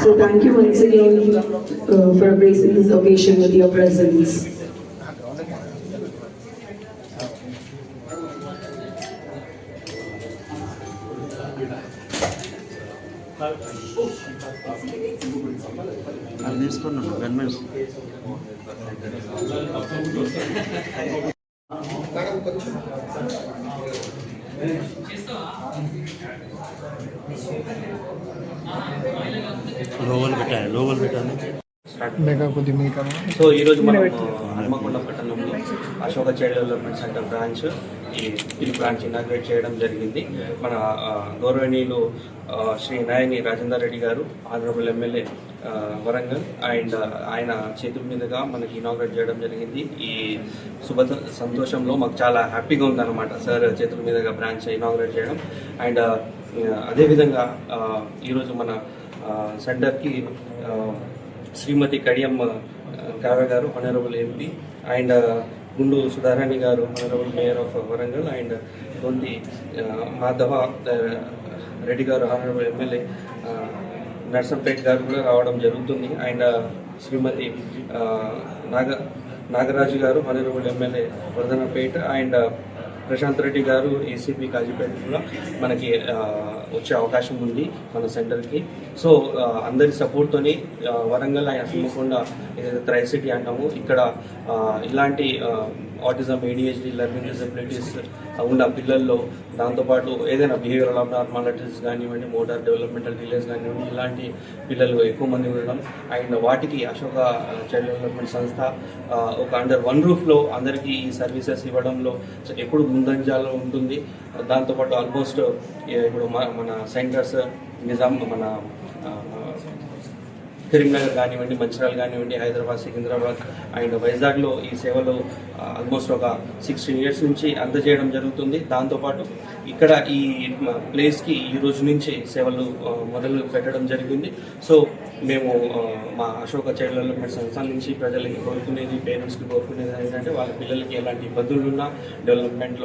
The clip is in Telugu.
So thank you once again for gracing this occasion with your presence. లోగల్ పెట్టాలి. సో ఈరోజు మనం హన్మకొండ పట్టణంలో Ashoka child development centre branch ఈ బ్రాంచ్ ఇనాగ్రేట్ చేయడం జరిగింది. మన గౌరవనీయులు Shri Nayani Rajender Reddy garu, honourable MLA Warangal, and ఆయన చేతుల మీదుగా మనకి ఇనాగ్రేట్ చేయడం జరిగింది. ఈ శుభ సంతోషంలో మాకు చాలా హ్యాపీగా ఉందన్నమాట సార్ చేతుల మీదుగా బ్రాంచ్ ఇనాగ్రేట్ చేయడం. అండ్ అదేవిధంగా ఈరోజు మన సెంటర్కి శ్రీమతి కడియం కావ్య గారు, honourable MP, and Gundu Sudharani garu, honourable mayor of Warangal, and Gonthi Madhava Reddy garu, honourable MLA Narsampet గారు కూడా రావడం జరుగుతుంది. And Shrimati Nagaraju garu, honourable MLA Wardhannapet, and Prashant Reddy garu ACP Kazipet కూడా మనకి వచ్చే అవకాశం ఉంది మన సెంటర్కి. సో అందరి సపోర్ట్తోని వరంగల్ అండ్ హన్మకొండ ఏదైతే ట్రై సిటీ అంటామో ఇక్కడ ఇలాంటి ఆటిజం, ADHD, లెర్నింగ్ డిజబిలిటీస్ ఉన్న పిల్లల్లో, దాంతోపాటు ఏదైనా బిహేవియరల్ అబ్నార్మాలిటీస్ కానివ్వండి, మోటార్ డెవలప్మెంటల్ డిలేస్ కానివ్వండి, ఇలాంటి పిల్లలు ఎక్కువ మంది ఉండడం, అండ్ వాటికి అశోక చైల్డ్ డెవలప్మెంట్ సంస్థ ఒక అండర్ వన్ రూఫ్లో అందరికీ ఈ సర్వీసెస్ ఇవ్వడంలో ఎప్పుడు ముందంజాలో ఉంటుంది. దాంతోపాటు ఆల్మోస్ట్ ఇప్పుడు మన సెంటర్స్ మన కరీంనగర్ కానివ్వండి, మంచిర్యాల కానివ్వండి, హైదరాబాద్, సికింద్రాబాద్ అండ్ వైజాగ్లో ఈ సేవలు ఆల్మోస్ట్ ఒక 16 years నుంచి అందజేయడం జరుగుతుంది. దాంతోపాటు ఇక్కడ ఈ ప్లేస్కి ఈ రోజు నుంచి సేవలు మొదలు పెట్టడం జరిగింది. సో మేము మా అశోక చైల్డ్ డెవలప్మెంట్ సంస్థ నుంచి ప్రజలకి కోరుకునేది, పేరెంట్స్కి కోరుకునేది ఏంటంటే వాళ్ళ పిల్లలకి ఎలాంటి ఇబ్బందులు ఉన్నా డెవలప్మెంట్లో